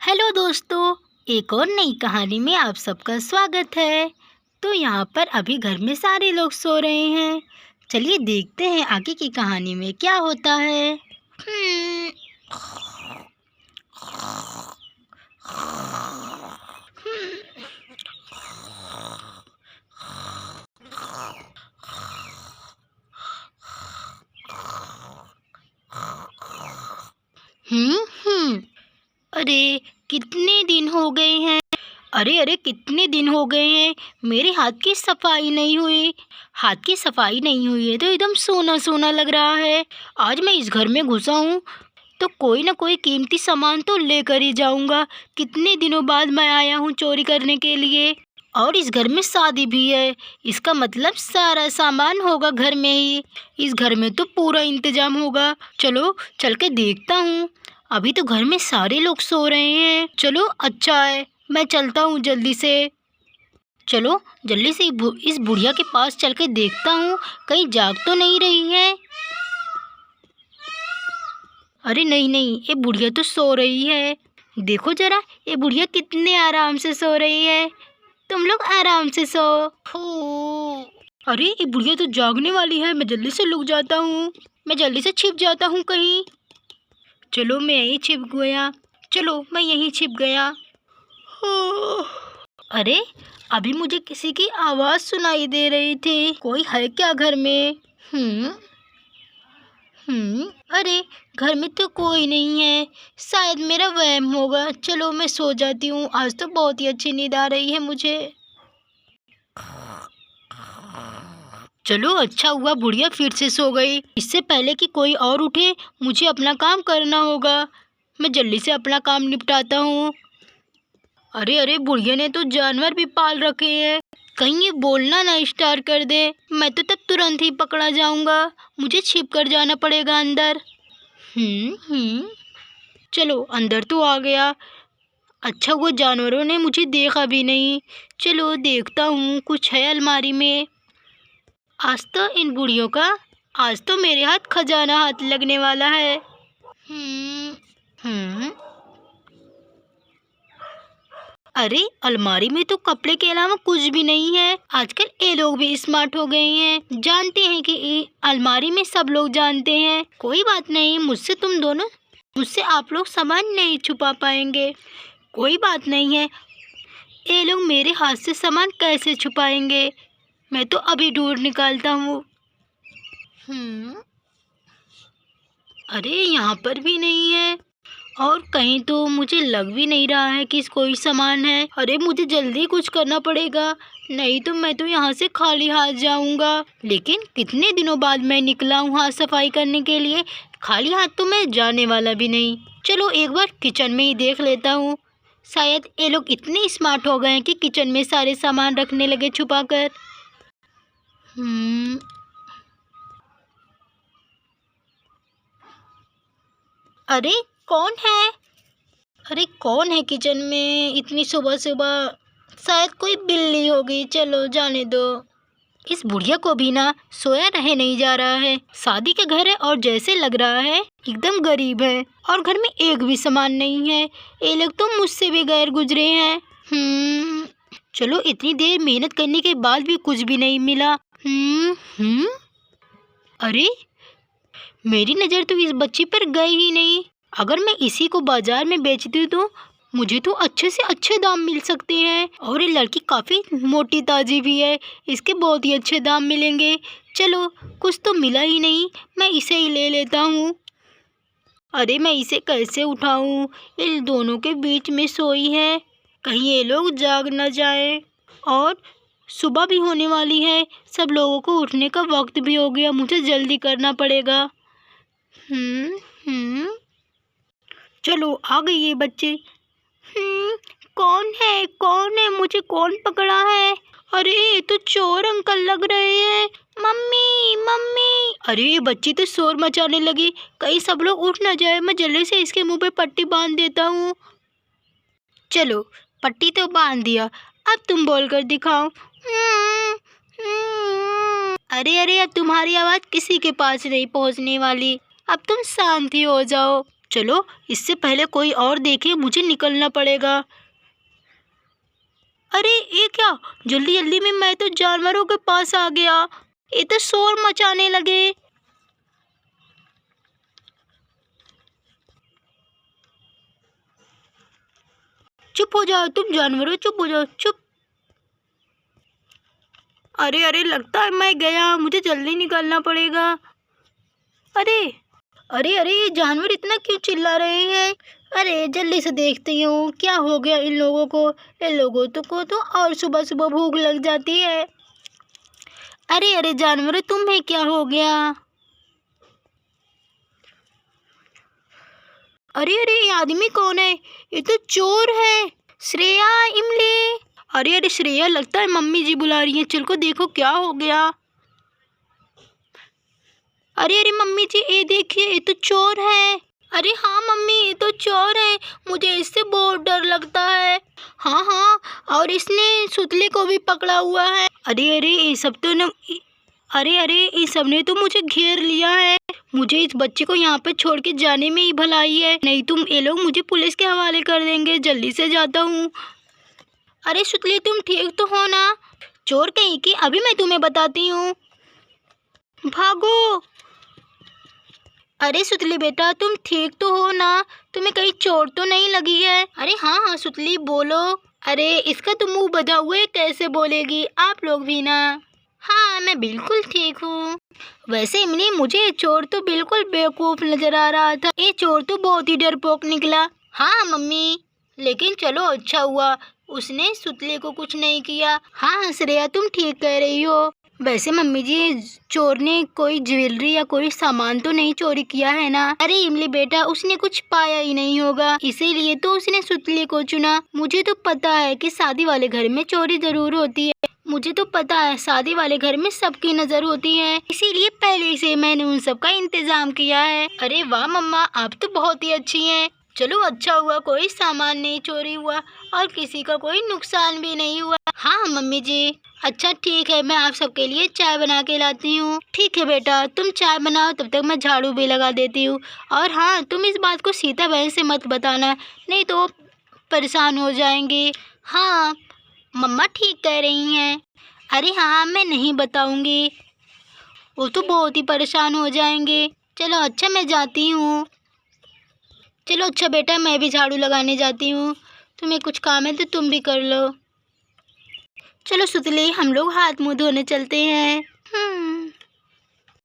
Hello दोस्तों, एक और नई कहानी में आप सबका स्वागत है। तो यहाँ पर अभी घर में सारे लोग सो रहे हैं। चलिए देखते हैं आगे की कहानी में क्या होता है। हम्म, हम्म। अरे कितने दिन हो गए हैं। अरे कितने दिन हो गए हैं, मेरे हाथ की सफाई नहीं हुई। हाथ की सफाई नहीं हुई है तो एकदम सोना सोना लग रहा है। आज मैं इस घर में घुसा हूँ तो कोई ना कोई कीमती सामान तो लेकर ही जाऊंगा। कितने दिनों बाद मैं आया हूँ चोरी करने के लिए, और इस घर में शादी भी है। इसका मतलब सारा सामान होगा घर में ही। इस घर में तो पूरा इंतजाम होगा। चलो चल के देखता हूँ। अभी तो घर में सारे लोग सो रहे हैं। चलो अच्छा है, मैं चलता हूँ जल्दी से। चलो जल्दी से इस बुढ़िया के पास चल के देखता हूँ, कहीं जाग तो नहीं रही है। अरे नहीं नहीं, ये बुढ़िया तो सो रही है। देखो जरा, ये बुढ़िया कितने आराम से सो रही है। तुम लोग आराम से सो। हो। अरे ये बुढ़िया तो जागने वाली है। मैं जल्दी से लुक जाता हूँ। मैं जल्दी से छिप जाता हूँ कहीं। चलो मैं यहीं छिप गया। चलो मैं यहीं छिप गया। हो। अरे अभी मुझे किसी की आवाज़ सुनाई दे रही थी। कोई है क्या घर में? अरे घर में तो कोई नहीं है। शायद मेरा वहम होगा। चलो मैं सो जाती हूँ। आज तो बहुत ही अच्छी नींद आ रही है मुझे। चलो अच्छा हुआ बुढ़िया फिर से सो गई। इससे पहले कि कोई और उठे मुझे अपना काम करना होगा। मैं जल्दी से अपना काम निपटाता हूँ। अरे बुढ़िया ने तो जानवर भी पाल रखे हैं। कहीं ये बोलना ना स्टार्ट कर दे, मैं तो तब तुरंत ही पकड़ा जाऊंगा। मुझे छिप कर जाना पड़ेगा अंदर। चलो अंदर तो आ गया। अच्छा हुआ जानवरों ने मुझे देखा भी नहीं। चलो देखता हूँ कुछ है अलमारी में। आज तो इन बुढ़ियों का, आज तो मेरे हाथ खजाना हाथ लगने वाला है। हम्म अरे अलमारी में तो कपड़े के अलावा कुछ भी नहीं है। आजकल ये लोग भी स्मार्ट हो गए हैं, जानते हैं कि ये अलमारी में सब लोग जानते हैं। कोई बात नहीं, मुझसे आप लोग सामान नहीं छुपा पाएंगे। कोई बात नहीं है, ये लोग मेरे हाथ से सामान कैसे छुपाएंगे। मैं तो अभी ढूंढ निकालता हूँ। अरे यहाँ पर भी नहीं है, और कहीं तो मुझे लग भी नहीं रहा है कि कोई सामान है। अरे मुझे जल्दी कुछ करना पड़ेगा, नहीं तो मैं तो यहाँ से खाली हाथ जाऊंगा। लेकिन कितने दिनों बाद मैं निकला हूँ हाथ सफाई करने के लिए, खाली हाथ तो मैं जाने वाला भी नहीं। चलो एक बार किचन में ही देख लेता हूँ। शायद ये लोग इतने स्मार्ट हो गए हैं कि किचन में सारे सामान रखने लगे छुपा कर। अरे कौन है? अरे कौन है किचन में इतनी सुबह सुबह? शायद कोई बिल्ली होगी। चलो जाने दो। इस बुढ़िया को भी ना सोया रहे नहीं जा रहा है। शादी का घर है और जैसे लग रहा है एकदम गरीब है, और घर में एक भी सामान नहीं है। ये लोग तो मुझसे भी गैर गुजरे हैं। चलो इतनी देर मेहनत करने के बाद भी कुछ भी नहीं मिला। अरे मेरी नज़र तो इस बच्ची पर गई ही नहीं। अगर मैं इसी को बाजार में बेचती हूँ तो मुझे तो अच्छे से अच्छे दाम मिल सकते हैं। और ये लड़की काफ़ी मोटी ताजी भी है, इसके बहुत ही अच्छे दाम मिलेंगे। चलो कुछ तो मिला ही नहीं, मैं इसे ही ले लेता हूँ। अरे मैं इसे कैसे उठाऊँ, इन दोनों के बीच में सोई है। कहीं ये लोग जाग न जाए। और सुबह भी होने वाली है, सब लोगों को उठने का वक्त भी हो गया। मुझे जल्दी करना पड़ेगा। चलो आ गई ये बच्चे। कौन है, मुझे कौन पकड़ा है? अरे ये तो चोर अंकल लग रहे हैं। Mummy mummy. अरे ये बच्ची तो शोर मचाने लगी, कहीं सब लोग उठ ना जाए। मैं जल्दी से इसके मुंह पे पट्टी बांध देता हूँ। चलो पट्टी तो बांध दिया, अब तुम बोल कर दिखाओ। अरे अब तुम्हारी आवाज़ किसी के पास नहीं पहुँचने वाली। अब तुम शांति हो जाओ। चलो इससे पहले कोई और देखे, मुझे निकलना पड़ेगा। अरे ये क्या, जल्दी जल्दी में मैं तो जानवरों के पास आ गया। ये तो शोर मचाने लगे। चुप हो जाओ तुम जानवरों, चुप हो जाओ, चुप। अरे अरे, लगता है मैं गया, मुझे जल्दी निकलना पड़ेगा। अरे अरे अरे, ये जानवर इतना क्यों चिल्ला रहे हैं? अरे जल्दी से देखती हूँ क्या हो गया इन लोगों को। इन लोगों को तो और सुबह सुबह भूख लग जाती है। अरे अरे जानवर, तुम्हें क्या हो गया? अरे अरे, ये आदमी कौन है? ये तो चोर है। श्रेया, इमली। अरे अरे श्रेया, लगता है मम्मी जी बुला रही हैं, चल को देखो क्या हो गया। अरे अरे मम्मी जी, ये देखिए, ये तो चोर है। अरे हाँ मम्मी, ये तो चोर है, मुझे इससे बहुत डर लगता है। हाँ हाँ, और इसने सुतले को भी पकड़ा हुआ है। अरे अरे, ये सब तो न अरे अरे, इस सब ने तो मुझे घेर लिया है। मुझे इस बच्चे को यहाँ पे छोड़ के जाने में ही भलाई है, नहीं तुम ये लोग मुझे पुलिस के हवाले कर देंगे। जल्दी से जाता हूँ। अरे सुतली, तुम ठीक तो हो ना? चोर कहीं की, अभी मैं तुम्हें बताती हूँ। भागो। अरे सुतली बेटा, तुम ठीक तो हो ना? तुम्हें कहीं चोट तो नहीं लगी है? अरे हाँ हाँ सुतली, बोलो। अरे इसका तो मुंह बंधा हुआ है, कैसे बोलेगी? आप लोग भी ना। हाँ मैं बिल्कुल ठीक हूँ। वैसे इमली, मुझे ये चोर तो बिल्कुल बेवकूफ़ नजर आ रहा था। ये चोर तो बहुत ही डरपोक निकला। हाँ मम्मी, लेकिन चलो अच्छा हुआ उसने सुतले को कुछ नहीं किया। हाँ श्रेया, तुम ठीक कह रही हो। वैसे मम्मी जी, चोर ने कोई ज्वेलरी या कोई सामान तो नहीं चोरी किया है ना? अरे इमली बेटा, उसने कुछ पाया ही नहीं होगा, इसीलिए तो उसने सुतले को चुना। मुझे तो पता है कि शादी वाले घर में चोरी जरूर होती है। मुझे तो पता है शादी वाले घर में सबकी नजर होती है, इसीलिए पहले से मैंने उन सब का इंतजाम किया है। अरे वाह मम्मा, आप तो बहुत ही अच्छी हैं। चलो अच्छा हुआ कोई सामान नहीं चोरी हुआ और किसी का कोई नुकसान भी नहीं हुआ। हाँ मम्मी जी। अच्छा ठीक है, मैं आप सबके लिए चाय बना के लाती हूँ। ठीक है बेटा, तुम चाय बनाओ, तब तक मैं झाड़ू भी लगा देती हूँ। और हाँ, तुम इस बात को सीता बहन से मत बताना, नहीं तो परेशान हो जाएंगे। हाँ मम्मा ठीक कह रही हैं। अरे हाँ, मैं नहीं बताऊंगी, वो तो बहुत ही परेशान हो जाएंगे। चलो अच्छा, मैं जाती हूँ। चलो अच्छा बेटा, मैं भी झाड़ू लगाने जाती हूँ। तुम्हें कुछ काम है तो तुम भी कर लो। चलो सुतली, हम लोग हाथ मुंह धोने चलते हैं।